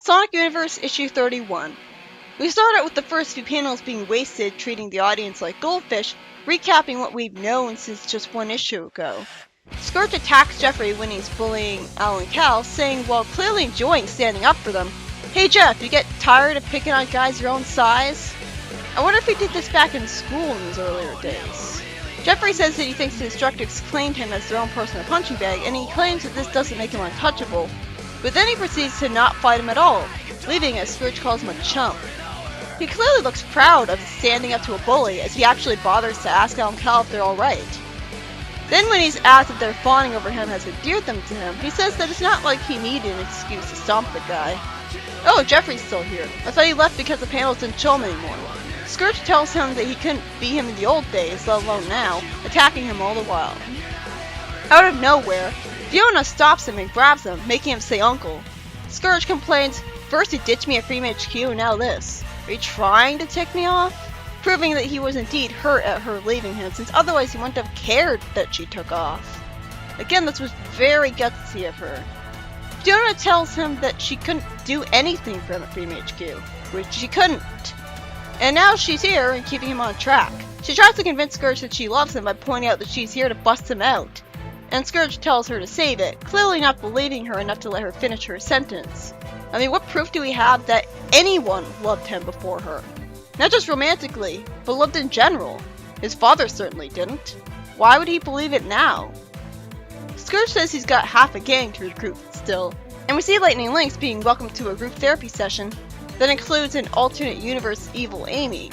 Sonic Universe issue 31. We start out with the first few panels being wasted, treating the audience like goldfish, recapping what we've known since just one issue ago. Scourge attacks Jeffrey when he's bullying Al and Cal, saying while clearly enjoying standing up for them, "Hey Jeff, you get tired of picking on guys your own size?" I wonder if he did this back in school in his earlier days. Jeffrey says that he thinks the instructors claimed him as their own personal punching bag, and he claims that this doesn't make him untouchable. But then he proceeds to not fight him at all, leaving as Scourge calls him a chump. He clearly looks proud of standing up to a bully, as he actually bothers to ask Al and Cal if they're alright. Then when he's asked if their fawning over him has endeared them to him, he says that it's not like he needed an excuse to stomp the guy. Oh, Jeffrey's still here. I thought he left because the panels didn't show him anymore. Scourge tells him that he couldn't beat him in the old days, let alone now, attacking him all the while. Out of nowhere, Fiona stops him and grabs him, making him say uncle. Scourge complains, "First you ditched me at Freedom HQ and now this. Are you trying to tick me off?" Proving that he was indeed hurt at her leaving him, since otherwise he wouldn't have cared that she took off. Again, this was very gutsy of her. Fiona tells him that she couldn't do anything for him at Freedom HQ, which she couldn't. And now she's here and keeping him on track. She tries to convince Scourge that she loves him by pointing out that she's here to bust him out. And Scourge tells her to save it, clearly not believing her enough to let her finish her sentence. I mean, what proof do we have that anyone loved him before her? Not just romantically, but loved in general. His father certainly didn't. Why would he believe it now? Scourge says he's got half a gang to recruit still, and we see Lightning Lynx being welcomed to a group therapy session that includes an alternate universe evil Amy.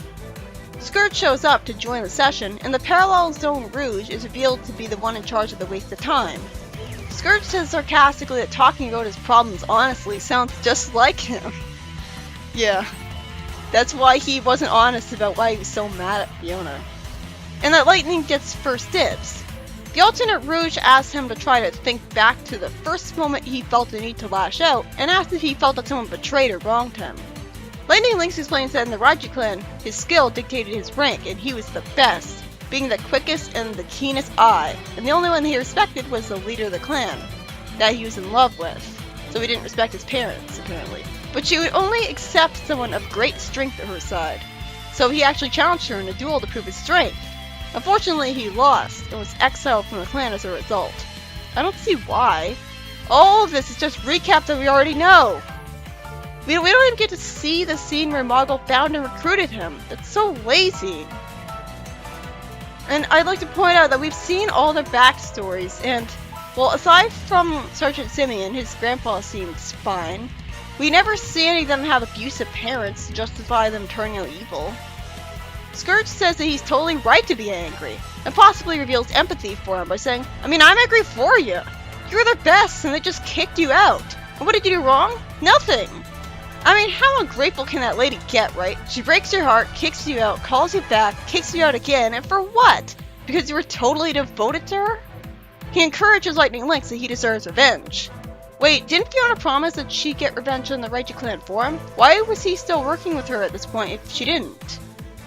Scourge shows up to join the session, and the Parallel Zone Rouge is revealed to be the one in charge of the waste of time. Scourge says sarcastically that talking about his problems honestly sounds just like him. Yeah, that's why he wasn't honest about why he was so mad at Fiona. And that Lightning gets first dibs. The alternate Rouge asks him to try to think back to the first moment he felt the need to lash out, and asks if he felt that someone betrayed or wronged him. Lightning Lynx explains that in the Raiju clan, his skill dictated his rank, and he was the best, being the quickest and the keenest eye, and the only one he respected was the leader of the clan, that he was in love with, so he didn't respect his parents, apparently. But she would only accept someone of great strength at her side, so he actually challenged her in a duel to prove his strength. Unfortunately, he lost, and was exiled from the clan as a result. I don't see why. All of this is just recap that we already know. We don't even get to see the scene where Moggle found and recruited him. That's so lazy. And I'd like to point out that we've seen all their backstories, and, well, aside from Sergeant Simeon, his grandpa seems fine. We never see any of them have abusive parents to justify them turning out evil. Scourge says that he's totally right to be angry, and possibly reveals empathy for him by saying, "I mean, I'm angry for you. You were their best, and they just kicked you out. And what did you do wrong? Nothing. I mean, how ungrateful can that lady get, right? She breaks your heart, kicks you out, calls you back, kicks you out again, and for what? Because you were totally devoted to her?" He encourages Lightning Lynx that he deserves revenge. Wait, didn't Fiona promise that she'd get revenge on the Raiju clan for him? Why was he still working with her at this point if she didn't?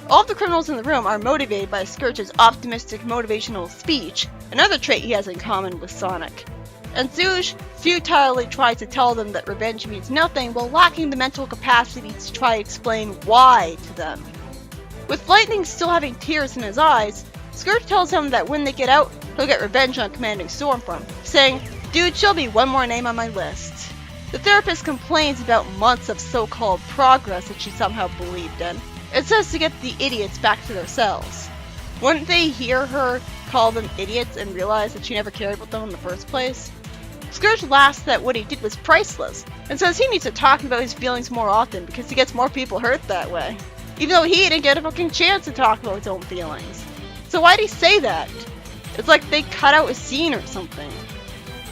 All of the criminals in the room are motivated by Scourge's optimistic motivational speech, another trait he has in common with Sonic. And Zoosh futilely tries to tell them that revenge means nothing while lacking the mental capacity to try to explain why to them. With Lightning still having tears in his eyes, Scourge tells him that when they get out, he'll get revenge on Commanding Stormfront, saying, "Dude, she'll be one more name on my list." The therapist complains about months of so-called progress that she somehow believed in. It says to get the idiots back to their cells. Wouldn't they hear her call them idiots and realize that she never cared about them in the first place? Scourge laughs that what he did was priceless, and says he needs to talk about his feelings more often because he gets more people hurt that way. Even though he didn't get a fucking chance to talk about his own feelings. So why'd he say that? It's like they cut out a scene or something.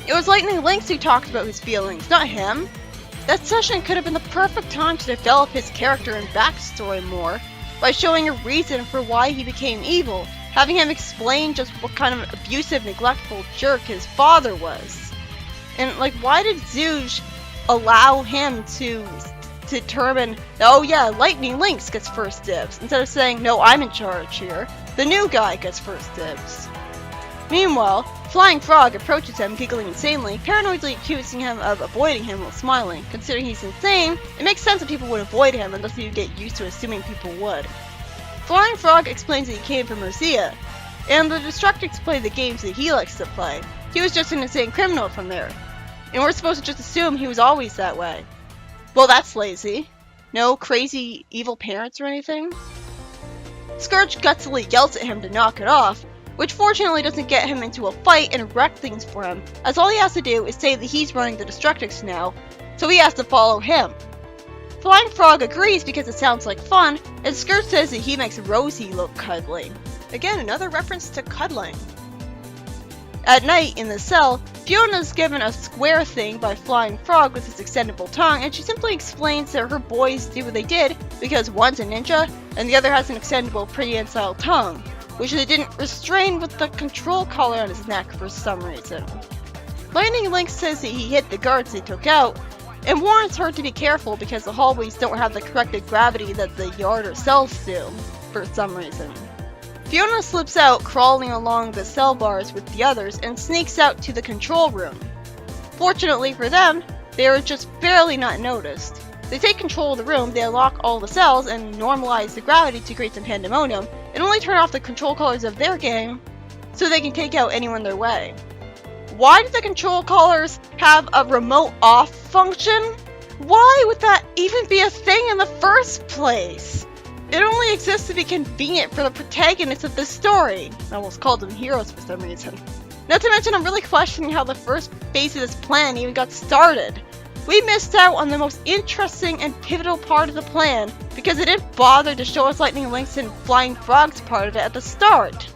It was Lightning Lynx who talked about his feelings, not him. That session could have been the perfect time to develop his character and backstory more, by showing a reason for why he became evil, having him explain just what kind of abusive, neglectful jerk his father was. And, like, why did Zoosh allow him to determine, oh yeah, Lightning Lynx gets first dibs, instead of saying, no, I'm in charge here. The new guy gets first dibs. Meanwhile, Flying Frog approaches him, giggling insanely, paranoidly accusing him of avoiding him while smiling. Considering he's insane, it makes sense that people would avoid him unless you get used to assuming people would. Flying Frog explains that he came from Mercia, and the Destructors play the games that he likes to play. He was just an insane criminal from there, and we're supposed to just assume he was always that way. Well, that's lazy. No crazy evil parents or anything? Scourge gutsily yells at him to knock it off, which fortunately doesn't get him into a fight and wreck things for him, as all he has to do is say that he's running the Destructors now, so he has to follow him. Flying Frog agrees because it sounds like fun, and Scourge says that he makes Rosie look cuddly. Again, another reference to cuddling. At night, in the cell, Fiona's given a square thing by Flying Frog with his extendable tongue, and she simply explains that her boys do what they did because one's a ninja and the other has an extendable prehensile tongue, which they didn't restrain with the control collar on his neck for some reason. Lightning Link says that he hit the guards they took out, and warns her to be careful because the hallways don't have the corrected gravity that the yard or cells do, for some reason. Fiona slips out, crawling along the cell bars with the others, and sneaks out to the control room. Fortunately for them, they are just barely not noticed. They take control of the room, they unlock all the cells, and normalize the gravity to create some pandemonium, and only turn off the control collars of their gang so they can take out anyone in their way. Why do the control collars have a remote off function? Why would that even be a thing in the first place? It only exists to be convenient for the protagonists of the story. I almost called them heroes for some reason. Not to mention, I'm really questioning how the first phase of this plan even got started. We missed out on the most interesting and pivotal part of the plan because it didn't bother to show us Lightning Link's and Flying Frog's part of it at the start.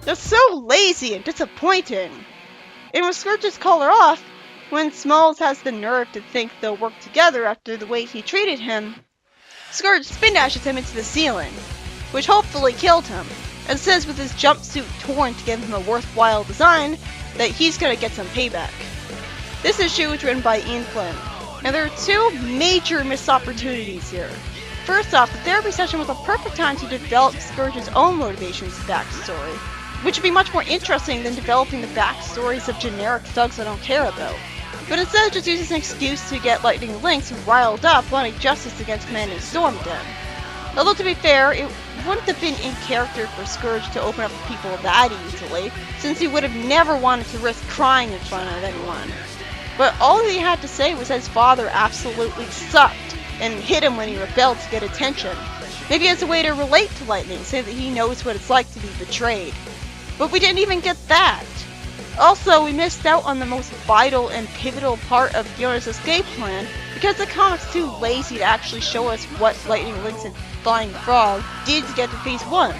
That's so lazy and disappointing. And with Scourge's collar off, when Smalls has the nerve to think they'll work together after the way he treated him, Scourge spin dashes him into the ceiling, which hopefully killed him, and says with his jumpsuit torn to give him a worthwhile design that he's gonna get some payback. This issue was written by Ian Flynn, and there are two major missed opportunities here. First off, the therapy session was a perfect time to develop Scourge's own motivations and backstory, which would be much more interesting than developing the backstories of generic thugs I don't care about. But instead it just uses an excuse to get Lightning Lynx riled up wanting justice against Commanding Storm again. Although to be fair, it wouldn't have been in character for Scourge to open up to people that easily, since he would have never wanted to risk crying in front of anyone. But all he had to say was his father absolutely sucked, and hit him when he rebelled to get attention. Maybe as a way to relate to Lightning, say that he knows what it's like to be betrayed. But we didn't even get that. Also, we missed out on the most vital and pivotal part of Fiona's escape plan because the comic's too lazy to actually show us what Lightning Lynx and Flying Frog did to get to phase 1,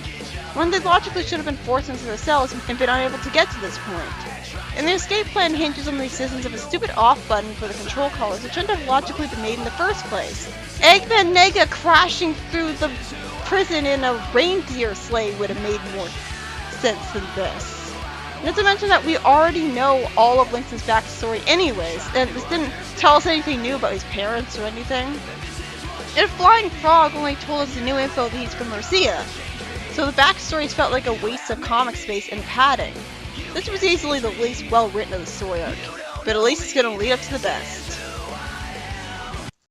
when they logically should have been forced into their cells and been unable to get to this point. And the escape plan hinges on the existence of a stupid off button for the control collars that shouldn't have logically been made in the first place. Eggman Nega crashing through the prison in a reindeer sleigh would have made more sense than this. Not to mention that we already know all of Lynx's backstory anyways, and this didn't tell us anything new about his parents or anything. And Flying Frog only told us the new info that he's from Mercia, so the backstories felt like a waste of comic space and padding. This was easily the least well written of the story arc, but at least it's gonna lead up to the best.